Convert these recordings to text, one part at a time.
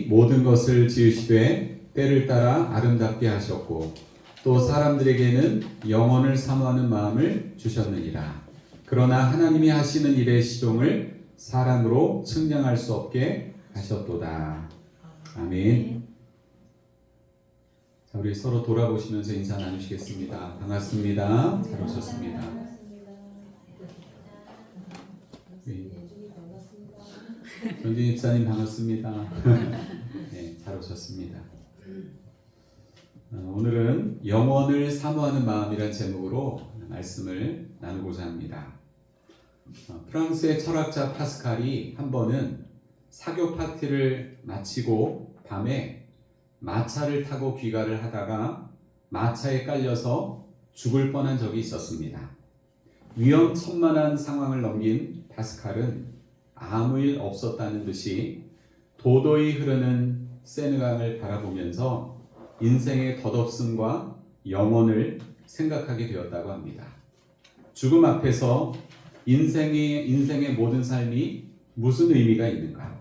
모든 것을 지으시되 때를 따라 아름답게 하셨고 또 사람들에게는 영원을 사모하는 마음을 주셨느니라. 그러나 하나님이 하시는 일의 시종을 사람으로 측량할 수 없게 하셨도다. 아멘. 자, 우리 서로 돌아보시면서 인사 나누시겠습니다. 반갑습니다. 잘 오셨습니다. 전진 집사님 반갑습니다. 네, 잘 오셨습니다. 오늘은 영원을 사모하는 마음이란 제목으로 말씀을 나누고자 합니다. 프랑스의 철학자 파스칼이 한 번은 사교 파티를 마치고 밤에 마차를 타고 귀가를 하다가 마차에 깔려서 죽을 뻔한 적이 있었습니다. 위험천만한 상황을 넘긴 파스칼은 아무 일 없었다는 듯이 도도히 흐르는 세느강을 바라보면서 인생의 덧없음과 영원을 생각하게 되었다고 합니다. 죽음 앞에서 인생의 모든 삶이 무슨 의미가 있는가?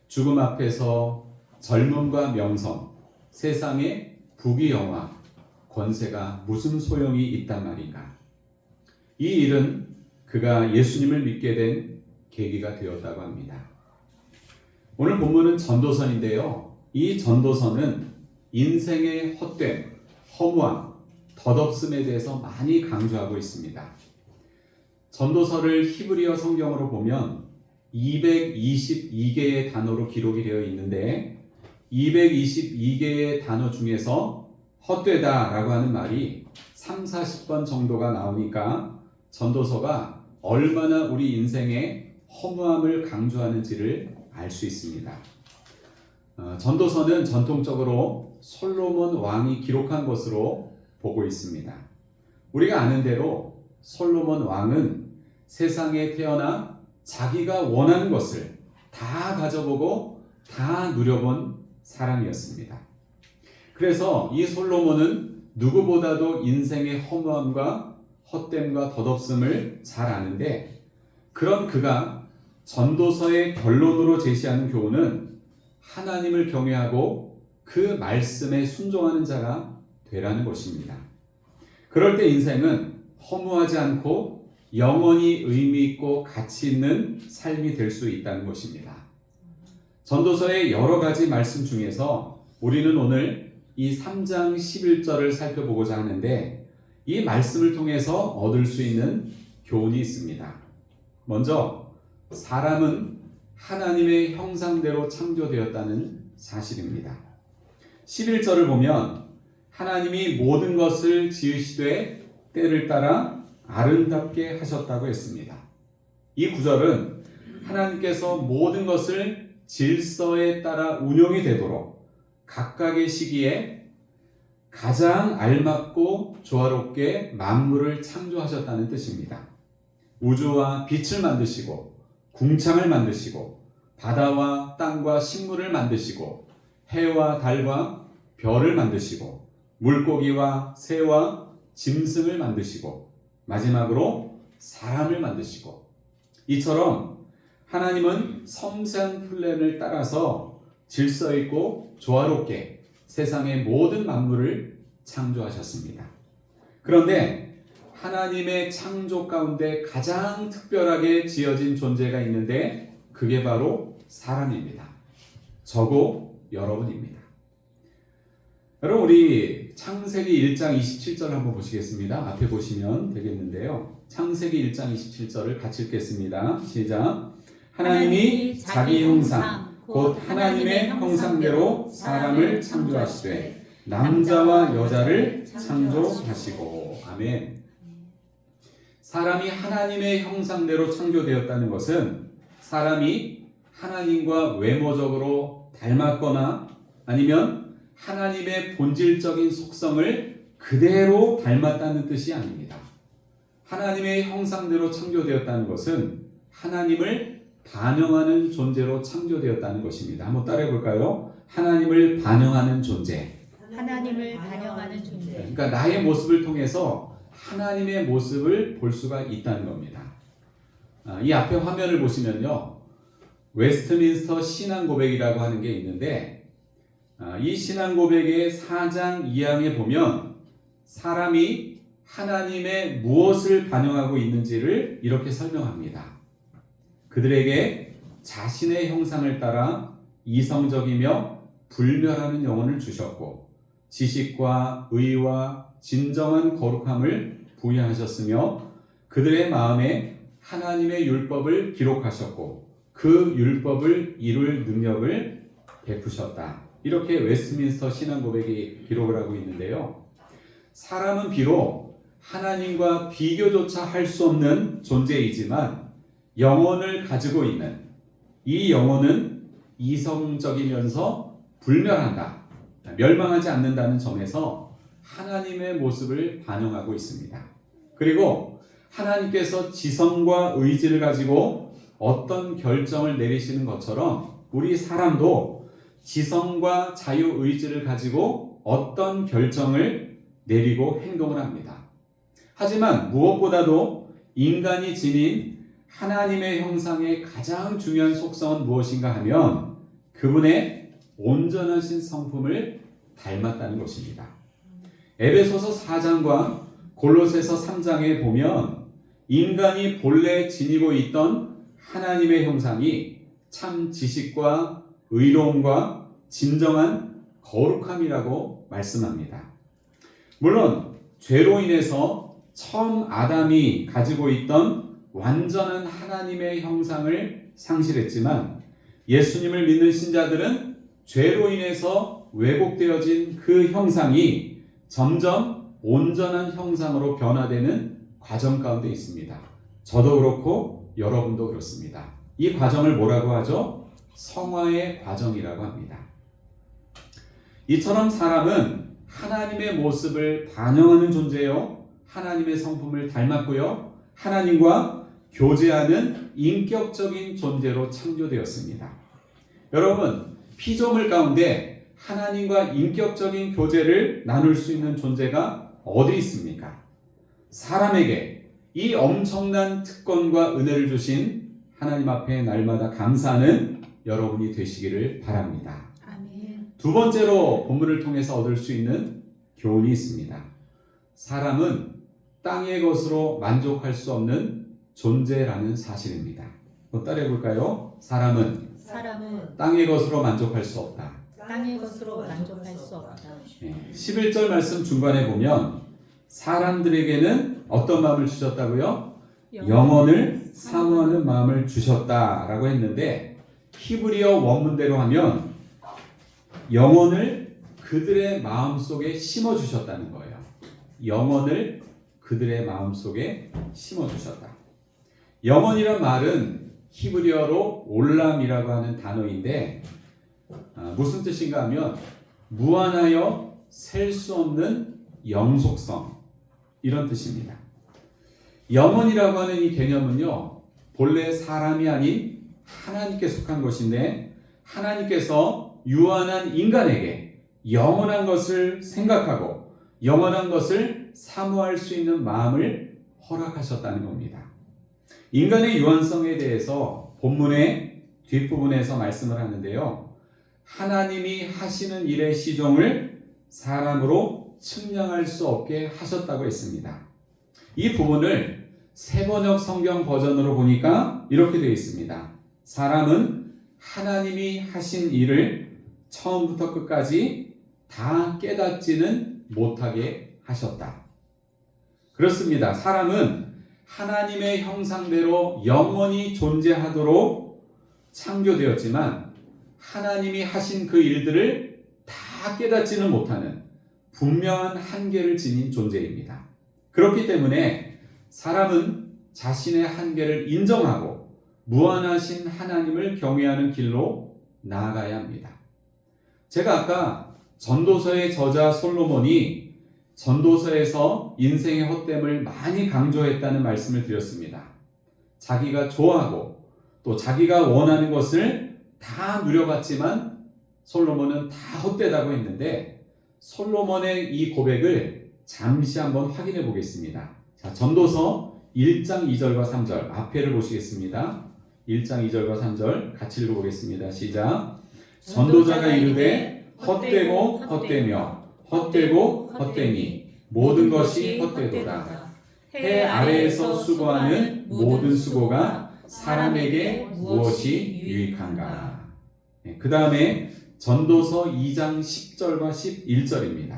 죽음 앞에서 젊음과 명성, 세상의 부귀영화, 권세가 무슨 소용이 있단 말인가? 이 일은 그가 예수님을 믿게 된 계기가 되었다고 합니다. 오늘 본문은 전도서인데요. 이 전도서는 인생의 헛됨, 허무함, 덧없음에 대해서 많이 강조하고 있습니다. 전도서를 히브리어 성경으로 보면 222개의 단어로 기록이 되어 있는데 222개의 단어 중에서 헛되다 라고 하는 말이 30-40번 정도가 나오니까 전도서가 얼마나 우리 인생의 허무함을 강조하는지를 알 수 있습니다. 전도서는 전통적으로 솔로몬 왕이 기록한 것으로 보고 있습니다. 우리가 아는 대로 솔로몬 왕은 세상에 태어나 자기가 원하는 것을 다 가져보고 다 누려본 사람이었습니다. 그래서 이 솔로몬은 누구보다도 인생의 허무함과 헛됨과 덧없음을 잘 아는데 그런 그가 전도서의 결론으로 제시하는 교훈은 하나님을 경외하고 그 말씀에 순종하는 자가 되라는 것입니다. 그럴 때 인생은 허무하지 않고 영원히 의미 있고 가치 있는 삶이 될 수 있다는 것입니다. 전도서의 여러 가지 말씀 중에서 우리는 오늘 이 3장 11절을 살펴보고자 하는데 이 말씀을 통해서 얻을 수 있는 교훈이 있습니다. 먼저 사람은 하나님의 형상대로 창조되었다는 사실입니다. 11절을 보면 하나님이 모든 것을 지으시되 때를 따라 아름답게 하셨다고 했습니다. 이 구절은 하나님께서 모든 것을 질서에 따라 운용이 되도록 각각의 시기에 가장 알맞고 조화롭게 만물을 창조하셨다는 뜻입니다. 우주와 빛을 만드시고 궁창을 만드시고 바다와 땅과 식물을 만드시고 해와 달과 별을 만드시고 물고기와 새와 짐승을 만드시고 마지막으로 사람을 만드시고 이처럼 하나님은 섬세한 플랜을 따라서 질서 있고 조화롭게 세상의 모든 만물을 창조하셨습니다. 그런데 하나님의 창조 가운데 가장 특별하게 지어진 존재가 있는데 그게 바로 사람입니다. 저고 여러분입니다. 여러분 우리 창세기 1장 27절 한번 보시겠습니다. 앞에 보시면 되겠는데요. 창세기 1장 27절을 같이 읽겠습니다. 시작. 하나님이 자기 형상 곧 하나님의 형상대로 사람을 창조하시되 남자와 여자를 창조하시고 아멘. 사람이 하나님의 형상대로 창조되었다는 것은 사람이 하나님과 외모적으로 닮았거나 아니면 하나님의 본질적인 속성을 그대로 닮았다는 뜻이 아닙니다. 하나님의 형상대로 창조되었다는 것은 하나님을 반영하는 존재로 창조되었다는 것입니다. 한번 따라해 볼까요? 하나님을 반영하는 존재. 하나님을 반영하는 존재. 그러니까 나의 모습을 통해서 하나님의 모습을 볼 수가 있다는 겁니다. 이 앞에 화면을 보시면요. 웨스트민스터 신앙고백이라고 하는 게 있는데 이 신앙고백의 4장 2항에 보면 사람이 하나님의 무엇을 반영하고 있는지를 이렇게 설명합니다. 그들에게 자신의 형상을 따라 이성적이며 불멸하는 영혼을 주셨고 지식과 의와 진정한 거룩함을 부여하셨으며 그들의 마음에 하나님의 율법을 기록하셨고 그 율법을 이룰 능력을 베푸셨다. 이렇게 웨스트민스터 신앙고백이 기록을 하고 있는데요. 사람은 비록 하나님과 비교조차 할 수 없는 존재이지만 영혼을 가지고 있는 이 영혼은 이성적이면서 불멸한다. 멸망하지 않는다는 점에서 하나님의 모습을 반영하고 있습니다. 그리고 하나님께서 지성과 의지를 가지고 어떤 결정을 내리시는 것처럼 우리 사람도 지성과 자유의지를 가지고 어떤 결정을 내리고 행동을 합니다. 하지만 무엇보다도 인간이 지닌 하나님의 형상의 가장 중요한 속성은 무엇인가 하면 그분의 온전하신 성품을 닮았다는 것입니다. 에베소서 4장과 골로새서 3장에 보면 인간이 본래 지니고 있던 하나님의 형상이 참 지식과 의로움과 진정한 거룩함이라고 말씀합니다. 물론 죄로 인해서 처음 아담이 가지고 있던 완전한 하나님의 형상을 상실했지만 예수님을 믿는 신자들은 죄로 인해서 왜곡되어진 그 형상이 점점 온전한 형상으로 변화되는 과정 가운데 있습니다. 저도 그렇고 여러분도 그렇습니다. 이 과정을 뭐라고 하죠? 성화의 과정이라고 합니다. 이처럼 사람은 하나님의 모습을 반영하는 존재요. 하나님의 성품을 닮았고요. 하나님과 교제하는 인격적인 존재로 창조되었습니다. 여러분, 피조물 가운데 하나님과 인격적인 교제를 나눌 수 있는 존재가 어디 있습니까? 사람에게 이 엄청난 특권과 은혜를 주신 하나님 앞에 날마다 감사하는 여러분이 되시기를 바랍니다. 아멘. 두 번째로 본문을 통해서 얻을 수 있는 교훈이 있습니다. 사람은 땅의 것으로 만족할 수 없는 존재라는 사실입니다. 한번 따라해 볼까요? 사람은 땅의 것으로 만족할 수 없다. 땅의 것으로 만족할 수 없다. 11절 말씀 중간에 보면 사람들에게는 어떤 마음을 주셨다고요? 영혼을 사모하는 마음을 주셨다라고 했는데 히브리어 원문대로 하면 영혼을 그들의 마음속에 심어주셨다는 거예요. 영혼을 그들의 마음속에 심어주셨다. 영혼이란 말은 히브리어로 올람이라고 하는 단어인데 무슨 뜻인가 하면 무한하여 셀 수 없는 영속성, 이런 뜻입니다. 영혼이라고 하는 이 개념은요, 본래 사람이 아닌 하나님께 속한 것인데 하나님께서 유한한 인간에게 영원한 것을 생각하고 영원한 것을 사모할 수 있는 마음을 허락하셨다는 겁니다. 인간의 유한성에 대해서 본문의 뒷부분에서 말씀을 하는데요, 하나님이 하시는 일의 시종을 사람으로 측량할 수 없게 하셨다고 했습니다. 이 부분을 세번역 성경 버전으로 보니까 이렇게 되어 있습니다. 사람은 하나님이 하신 일을 처음부터 끝까지 다 깨닫지는 못하게 하셨다. 그렇습니다. 사람은 하나님의 형상대로 영원히 존재하도록 창조되었지만 하나님이 하신 그 일들을 다 깨닫지는 못하는 분명한 한계를 지닌 존재입니다. 그렇기 때문에 사람은 자신의 한계를 인정하고 무한하신 하나님을 경외하는 길로 나아가야 합니다. 제가 아까 전도서의 저자 솔로몬이 전도서에서 인생의 헛됨을 많이 강조했다는 말씀을 드렸습니다. 자기가 좋아하고 또 자기가 원하는 것을 다 누려봤지만 솔로몬은 다 헛되다고 했는데 솔로몬의 이 고백을 잠시 한번 확인해 보겠습니다. 자, 전도서 1장 2절과 3절 앞에를 보시겠습니다. 1장 2절과 3절 같이 읽어보겠습니다. 시작. 전도자가 이르되 헛되고 헛되며 헛되고 헛되니 모든 것이 헛되도다. 해 아래에서 수고하는 모든 수고가 사람에게 무엇이 유익한가. 그 다음에 전도서 2장 10절과 11절입니다.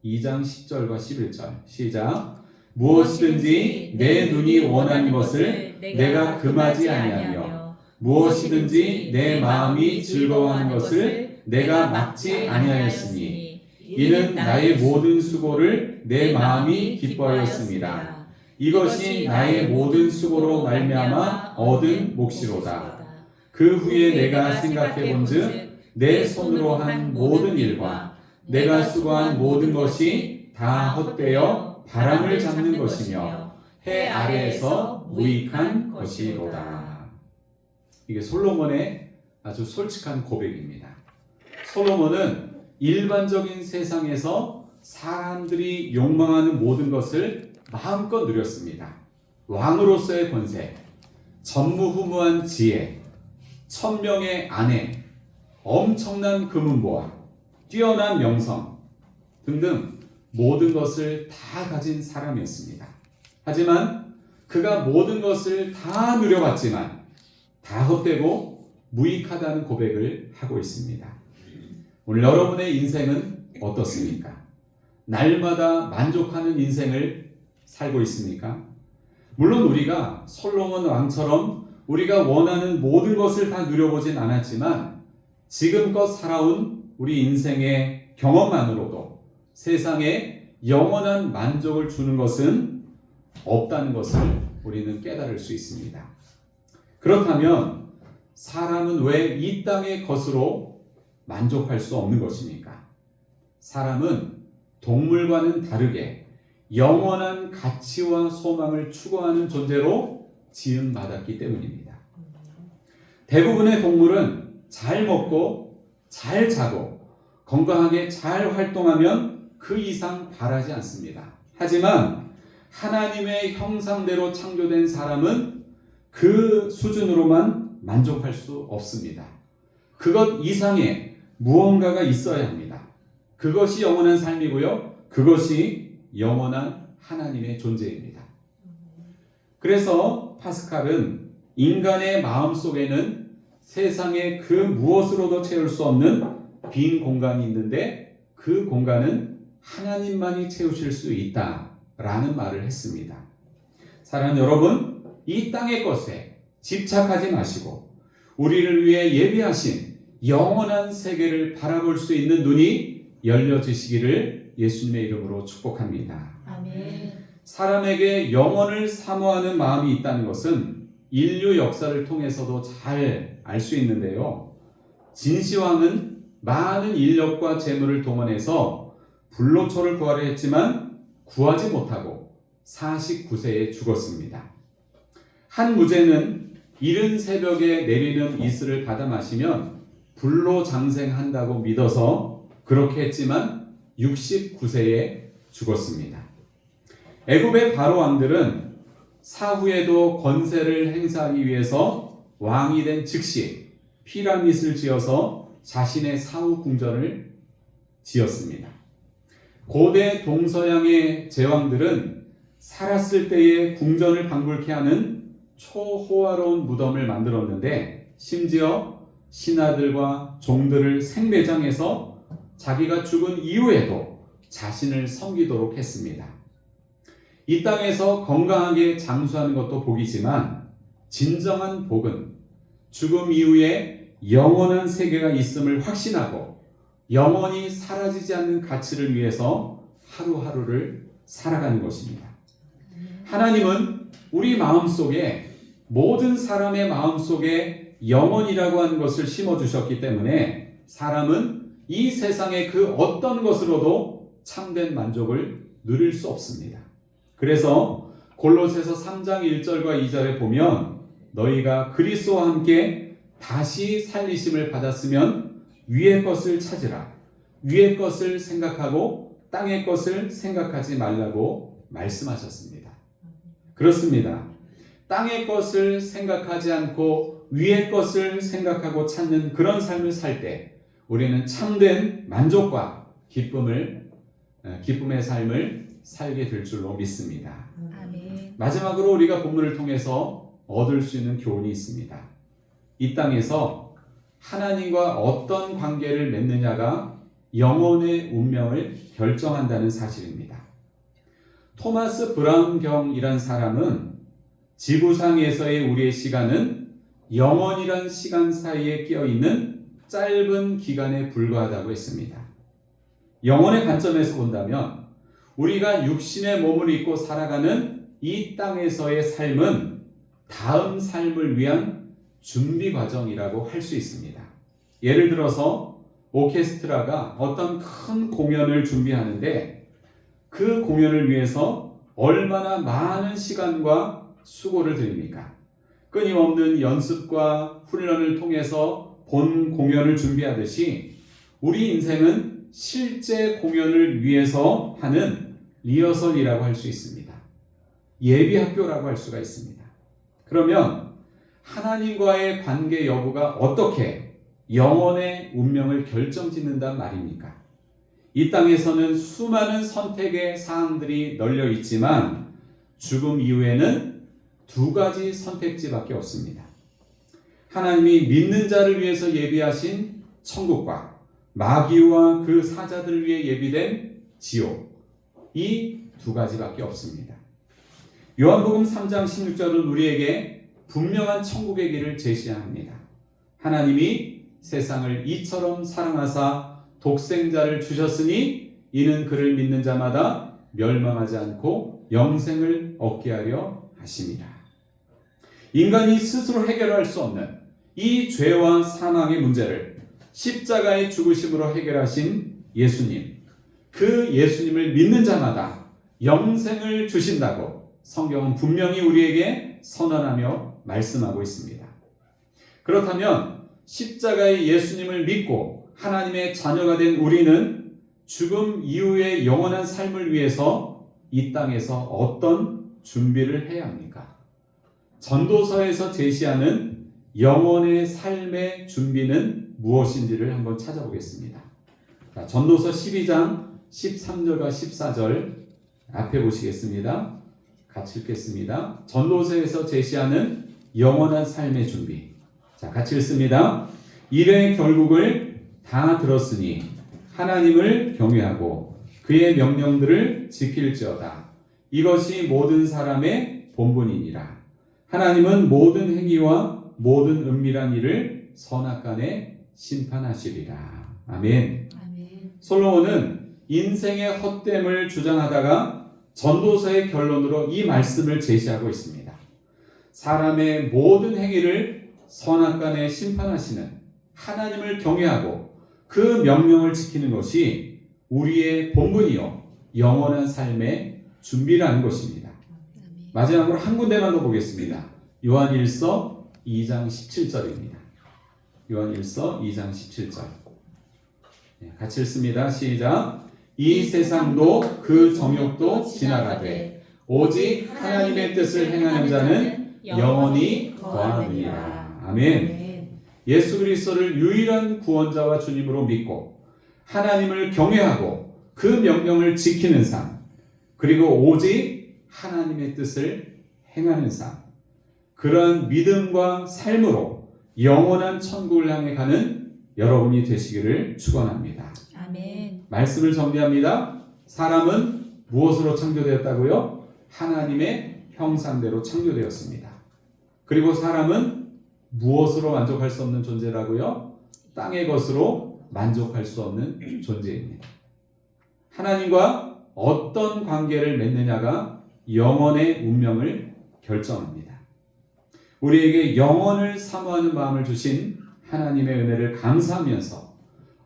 2장 10절과 11절 시작. 무엇이든지 내 눈이 원하는 것을 내가 금하지 아니하며 무엇이든지 내 마음이 즐거워하는 것을 내가 막지 아니하였으니 이는 나의 모든 수고를 내 마음이 기뻐하였습니다. 이것이 나의 모든 수고로 말미암아 얻은 몫이로다. 그 후에 내가 생각해본즉 내 손으로 한 모든 일과 내가 수고한 모든 것이 다 헛되어 바람을 잡는 것이며 해 아래에서 무익한 것이로다. 이게 솔로몬의 아주 솔직한 고백입니다. 솔로몬은 일반적인 세상에서 사람들이 욕망하는 모든 것을 마음껏 누렸습니다. 왕으로서의 권세, 전무후무한 지혜, 1000명의 아내, 엄청난 금은보화, 뛰어난 명성 등등 모든 것을 다 가진 사람이었습니다. 하지만 그가 모든 것을 다 누려봤지만 다 헛되고 무익하다는 고백을 하고 있습니다. 오늘 여러분의 인생은 어떻습니까? 날마다 만족하는 인생을 살고 있습니까? 물론 우리가 솔로몬 왕처럼 우리가 원하는 모든 것을 다 누려보진 않았지만 지금껏 살아온 우리 인생의 경험만으로도 세상에 영원한 만족을 주는 것은 없다는 것을 우리는 깨달을 수 있습니다. 그렇다면 사람은 왜 이 땅의 것으로 만족할 수 없는 것입니까? 사람은 동물과는 다르게 영원한 가치와 소망을 추구하는 존재로 지음받았기 때문입니다. 대부분의 동물은 잘 먹고 잘 자고 건강하게 잘 활동하면 그 이상 바라지 않습니다. 하지만 하나님의 형상대로 창조된 사람은 그 수준으로만 만족할 수 없습니다. 그것 이상의 무언가가 있어야 합니다. 그것이 영원한 삶이고요. 그것이 영원한 하나님의 존재입니다. 그래서 파스칼은 인간의 마음속에는 세상의 그 무엇으로도 채울 수 없는 빈 공간이 있는데 그 공간은 하나님만이 채우실 수 있다라는 말을 했습니다. 사랑하는 여러분, 이 땅의 것에 집착하지 마시고 우리를 위해 예비하신 영원한 세계를 바라볼 수 있는 눈이 열려지시기를 예수님의 이름으로 축복합니다. 아멘. 사람에게 영원을 사모하는 마음이 있다는 것은 인류 역사를 통해서도 잘 알 수 있는데요. 진시황은 많은 인력과 재물을 동원해서 불로초를 구하려 했지만 구하지 못하고 49세에 죽었습니다. 한 무제는 이른 새벽에 내리는 이슬을 받아 마시면 불로 장생한다고 믿어서 그렇게 했지만 69세에 죽었습니다. 애굽의 바로 왕들은 사후에도 권세를 행사하기 위해서 왕이 된 즉시 피라밋을 지어서 자신의 사후 궁전을 지었습니다. 고대 동서양의 제왕들은 살았을 때의 궁전을 방불케 하는 초호화로운 무덤을 만들었는데 심지어 신하들과 종들을 생매장해서 자기가 죽은 이후에도 자신을 섬기도록 했습니다. 이 땅에서 건강하게 장수하는 것도 복이지만 진정한 복은 죽음 이후에 영원한 세계가 있음을 확신하고 영원히 사라지지 않는 가치를 위해서 하루하루를 살아가는 것입니다. 하나님은 우리 마음속에 모든 사람의 마음속에 영원이라고 하는 것을 심어주셨기 때문에 사람은 이 세상의 그 어떤 것으로도 참된 만족을 누릴 수 없습니다. 그래서 골로새서 3장 1절과 2절에 보면 너희가 그리스도와 함께 다시 살리심을 받았으면 위의 것을 찾으라. 위의 것을 생각하고 땅의 것을 생각하지 말라고 말씀하셨습니다. 그렇습니다. 땅의 것을 생각하지 않고 위의 것을 생각하고 찾는 그런 삶을 살 때 우리는 참된 만족과 기쁨의 삶을 살게 될 줄로 믿습니다. 아멘. 마지막으로 우리가 본문을 통해서 얻을 수 있는 교훈이 있습니다. 이 땅에서 하나님과 어떤 관계를 맺느냐가 영혼의 운명을 결정한다는 사실입니다. 토마스 브라운경이란 사람은 지구상에서의 우리의 시간은 영원이란 시간 사이에 끼어있는 짧은 기간에 불과하다고 했습니다. 영혼의 관점에서 본다면 우리가 육신의 몸을 입고 살아가는 이 땅에서의 삶은 다음 삶을 위한 준비 과정이라고 할 수 있습니다. 예를 들어서 오케스트라가 어떤 큰 공연을 준비하는데 그 공연을 위해서 얼마나 많은 시간과 수고를 들입니까? 끊임없는 연습과 훈련을 통해서 본 공연을 준비하듯이 우리 인생은 실제 공연을 위해서 하는 리허설이라고 할 수 있습니다. 예비학교라고 할 수가 있습니다. 그러면 하나님과의 관계 여부가 어떻게 영혼의 운명을 결정짓는단 말입니까? 이 땅에서는 수많은 선택의 사항들이 널려 있지만 죽음 이후에는 두 가지 선택지밖에 없습니다. 하나님이 믿는 자를 위해서 예비하신 천국과 마귀와 그 사자들 위해 예비된 지옥, 이 두 가지밖에 없습니다. 요한복음 3장 16절은 우리에게 분명한 천국의 길을 제시합니다. 하나님이 세상을 이처럼 사랑하사 독생자를 주셨으니 이는 그를 믿는 자마다 멸망하지 않고 영생을 얻게 하려 하심이라. 인간이 스스로 해결할 수 없는 이 죄와 사망의 문제를 십자가의 죽으심으로 해결하신 예수님, 그 예수님을 믿는 자마다 영생을 주신다고 성경은 분명히 우리에게 선언하며 말씀하고 있습니다. 그렇다면 십자가의 예수님을 믿고 하나님의 자녀가 된 우리는 죽음 이후의 영원한 삶을 위해서 이 땅에서 어떤 준비를 해야 합니까? 전도서에서 제시하는 영혼의 삶의 준비는 무엇인지를 한번 찾아보겠습니다. 자, 전도서 12장 13절과 14절 앞에 보시겠습니다. 같이 읽겠습니다. 전도서에서 제시하는 영원한 삶의 준비. 자, 같이 읽습니다. 일의 결국을 다 들었으니 하나님을 경외하고 그의 명령들을 지킬지어다. 이것이 모든 사람의 본분이니라. 하나님은 모든 행위와 모든 은밀한 일을 선악간에 심판하시리라. 아멘. 아멘. 솔로몬은 인생의 헛됨을 주장하다가 전도서의 결론으로 이 말씀을 제시하고 있습니다. 사람의 모든 행위를 선악간에 심판하시는 하나님을 경외하고 그 명령을 지키는 것이 우리의 본분이요 영원한 삶의 준비라는 것입니다. 아멘. 마지막으로 한 군데만 더 보겠습니다. 요한일서 2장 17절입니다. 요한일서 2장 17절. 같이 읽습니다. 시작. 이 세상도 그 정욕도 지나가되 오직 하나님의 뜻을 행하는 자는 영원히 거하느니라. 아멘. 예수 그리스도를 유일한 구원자와 주님으로 믿고 하나님을 경외하고 그 명령을 지키는 삶, 그리고 오직 하나님의 뜻을 행하는 삶, 그러한 믿음과 삶으로 영원한 천국을 향해 가는 여러분이 되시기를 축원합니다. 아멘. 말씀을 정리합니다. 사람은 무엇으로 창조되었다고요? 하나님의 형상대로 창조되었습니다. 그리고 사람은 무엇으로 만족할 수 없는 존재라고요? 땅의 것으로 만족할 수 없는 존재입니다. 하나님과 어떤 관계를 맺느냐가 영혼의 운명을 결정합니다. 우리에게 영혼을 사모하는 마음을 주신 하나님의 은혜를 감사하면서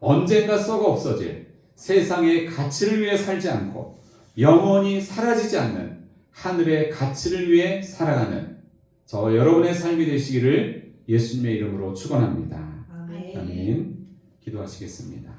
언젠가 썩어 없어질 세상의 가치를 위해 살지 않고 영원히 사라지지 않는 하늘의 가치를 위해 살아가는 저 여러분의 삶이 되시기를 예수님의 이름으로 축원합니다. 아멘. 아멘. 기도하시겠습니다.